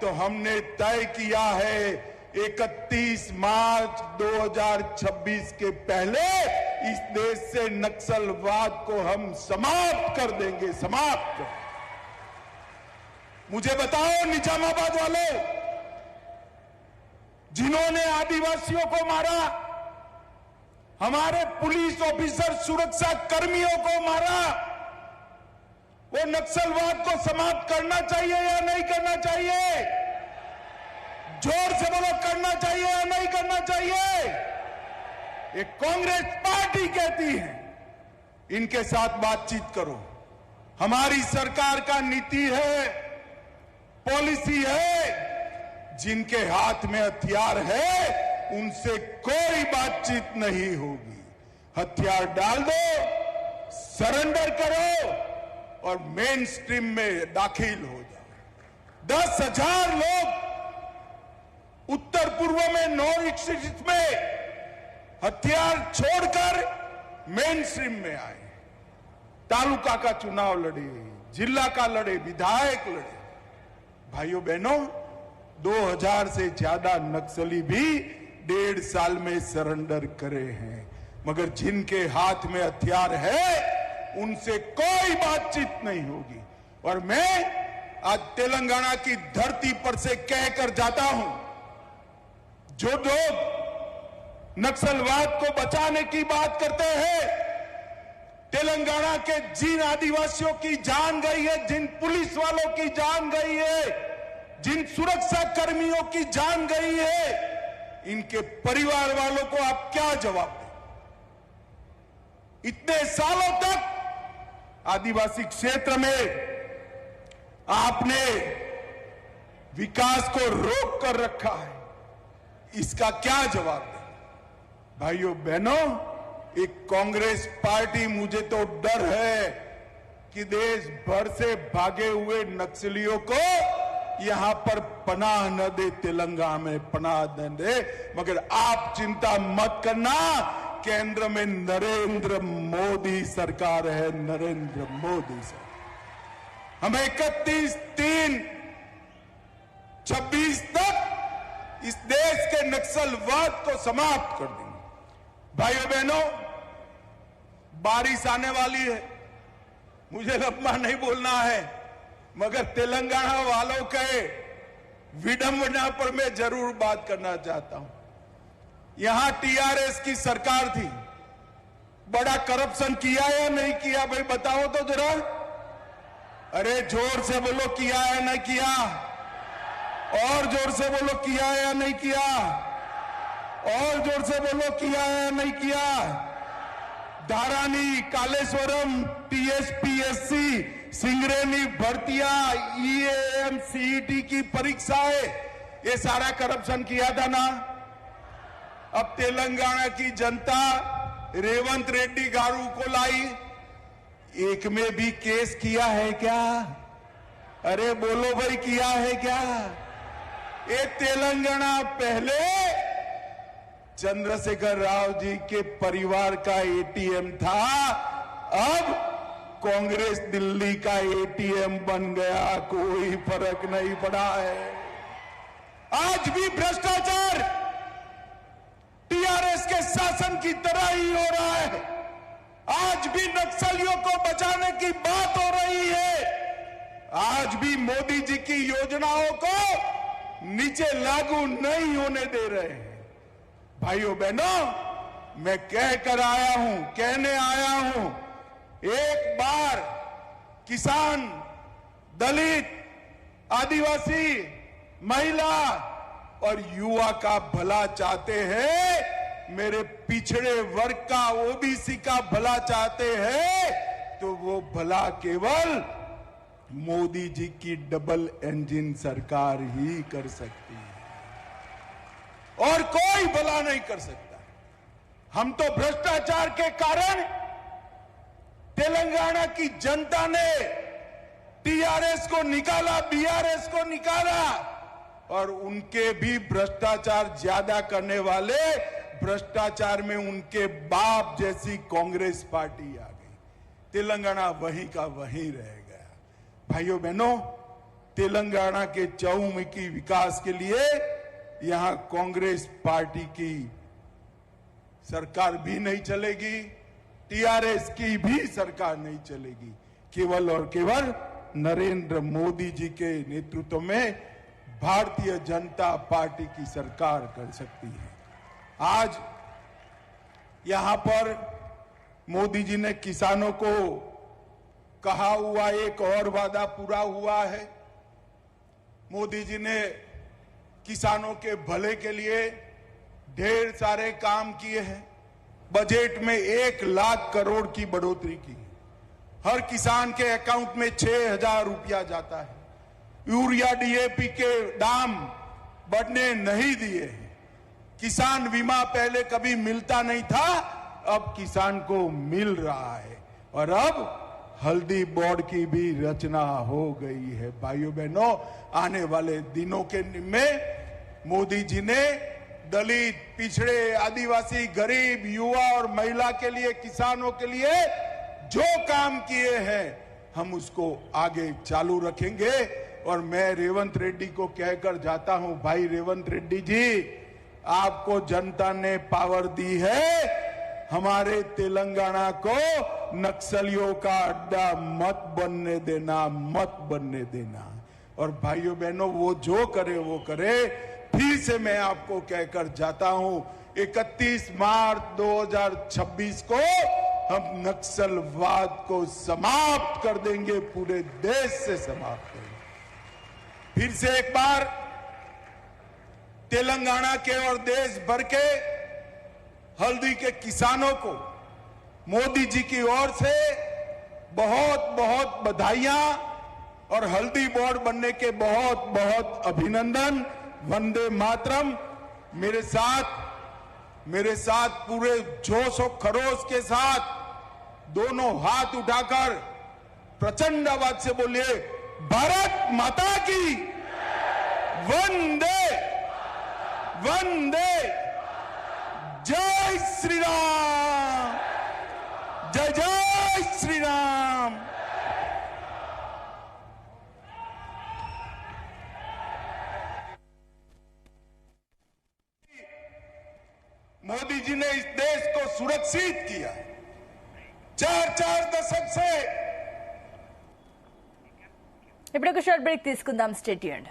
तो हमने तय किया है 31 मार्च 2026 के पहले इस देश से नक्सलवाद को हम समाप्त कर देंगे, समाप्त। मुझे बताओ निजामाबाद वालों, जिन्होंने आदिवासियों को मारा, हमारे पुलिस ऑफिसर, सुरक्षा कर्मियों को मारा, वो नक्सलवाद को समाप्त करना चाहिए या नहीं करना चाहिए? जोर से बोलो, करना चाहिए या नहीं करना चाहिए? ये कांग्रेस पार्टी कहती है इनके साथ बातचीत करो। हमारी सरकार का नीति है, पॉलिसी है, जिनके हाथ में हथियार है उनसे कोई बातचीत नहीं होगी। हथियार डाल दो, सरेंडर करो और मेन स्ट्रीम में दाखिल हो जाओ। 10,000 लोग उत्तर पूर्व में नॉर्थ ईस्ट में हथियार छोड़कर मेन स्ट्रीम में आए, तालुका का चुनाव लड़े, जिला का लड़े, विधायक लड़े। भाइयों बहनों, 2000 से ज्यादा नक्सली भी 1.5 साल में सरेंडर करे हैं, मगर जिनके हाथ में हथियार है उनसे कोई बातचीत नहीं होगी। और मैं आज तेलंगाना की धरती पर से कहकर जाता हूं, जो लोग नक्सलवाद को बचाने की बात करते हैं, तेलंगाना के जिन आदिवासियों की जान गई है, जिन पुलिस वालों की जान गई है, जिन सुरक्षा कर्मियों की जान गई है, इनके परिवार वालों को आप क्या जवाब दें? इतने सालों तक आदिवासी क्षेत्र में आपने विकास को रोक कर रखा है, इसका क्या जवाब दें? भाइयों बहनों, एक कांग्रेस पार्टी, मुझे तो डर है कि देश भर से भागे हुए नक्सलियों को यहां पर पनाह न दे, तेलंगाना में पनाह न दे। मगर आप चिंता मत करना, केंद्र में नरेंद्र मोदी सरकार है, नरेंद्र मोदी सरकार। हम 31/3/26 तक इस देश के नक्सलवाद को समाप्त कर देंगे। भाइयों बहनों, बारिश आने वाली है, मुझे लंबा नहीं बोलना है, मगर तेलंगाना वालों के विडंबना पर मैं जरूर बात करना चाहता हूं। यहां टीआरएस की सरकार थी, बड़ा करप्शन किया या नहीं किया? भाई बताओ तो जरा। अरे जोर से बोलो, किया या नहीं किया? और जोर से बोलो, किया या नहीं किया? और जोर से बोलो, किया या नहीं किया? धारानी, कालेश्वरम, टीएसपीएससी, सिंगरेनी भर्तियां, ईएएम, सीईटी की परीक्षाएं, ये सारा करप्शन किया था ना? अब तेलंगाना की जनता रेवंत रेड्डी गारू को लाई, एक में भी केस किया है क्या? अरे बोलो भाई, किया है क्या? ये तेलंगाना पहले चंद्रशेखर राव जी के परिवार का एटीएम था, अब कांग्रेस दिल्ली का एटीएम बन गया, कोई फर्क नहीं पड़ा है। आज भी भ्रष्टाचार टीआरएस के शासन की तरह ही हो रहा है। आज भी नक्सलियों को बचाने की बात हो रही है। आज भी मोदी जी की योजनाओं को नीचे लागू नहीं होने दे रहे हैं। भाइयों बहनों, मैं कहने आया हूं, एक बार किसान, दलित, आदिवासी, महिला और युवा का भला चाहते हैं, मेरे पिछड़े वर्ग का, ओबीसी का भला चाहते हैं, तो वो भला केवल मोदी जी की डबल इंजन सरकार ही कर सकती है, और कोई भला नहीं कर सकता। हम तो भ्रष्टाचार के कारण तेलंगाना की जनता ने टीआरएस को निकाला, बीआरएस को निकाला, और उनके भी भ्रष्टाचार ज्यादा करने वाले, भ्रष्टाचार में उनके बाप जैसी कांग्रेस पार्टी आ गई। तेलंगाना वहीं का वहीं रह गया। भाइयों बहनों, तेलंगाना के चहुमुखी विकास के लिए यहां कांग्रेस पार्टी की सरकार भी नहीं चलेगी, टीआरएस की भी सरकार नहीं चलेगी। केवल और केवल नरेंद्र मोदी जी के नेतृत्व में भारतीय जनता पार्टी की सरकार कर सकती है। आज यहां पर मोदी जी ने किसानों को कहा हुआ एक और वादा पूरा हुआ है। मोदी जी ने किसानों के भले के लिए ढेर सारे काम किए हैं। बजट में 1 लाख करोड़ की बढ़ोतरी की। हर किसान के अकाउंट में 6,000 रुपया जाता है। यूरिया डीएपी के दाम बढ़ने नहीं दिए हैं। किसान बीमा पहले कभी मिलता नहीं था, अब किसान को मिल रहा है। और अब हल्दी बोर्ड की भी रचना हो गई है। भाइयों बहनों, आने वाले दिनों के में मोदी जी ने दलित, पिछड़े, आदिवासी, गरीब, युवा और महिला के लिए, किसानों के लिए जो काम किए हैं हम उसको आगे चालू रखेंगे। और मैं रेवंत रेड्डी को कहकर जाता हूं, भाई रेवंत रेड्डी जी, आपको जनता ने पावर दी है, हमारे तेलंगाना को नक्सलियों का अड्डा मत बनने देना, मत बनने देना। और भाइयों बहनों, वो जो करे वो करे। फिर से मैं आपको कहकर जाता हूं, 31 मार्च 2026 को हम नक्सलवाद को समाप्त कर देंगे, पूरे देश से समाप्त करेंगे। फिर से एक बार तेलंगाना के और देश भर के हल्दी के किसानों को मोदी जी की ओर से बहुत बहुत बधाइयां और हल्दी बोर्ड बनने के बहुत बहुत अभिनंदन। वंदे मातरम। मेरे साथ पूरे जोश और खरोश के साथ दोनों हाथ उठाकर प्रचंड आवाज से बोलिए, भारत माता की वंदे वंदे। जय श्री राम, जय जय श्री राम। मोदी जी ने इस देश को सुरक्षित किया 4 दशक से। ఇప్పుడు ఒక షార్ట్ బ్రేక్ తీసుకుందాం. Stay tuned.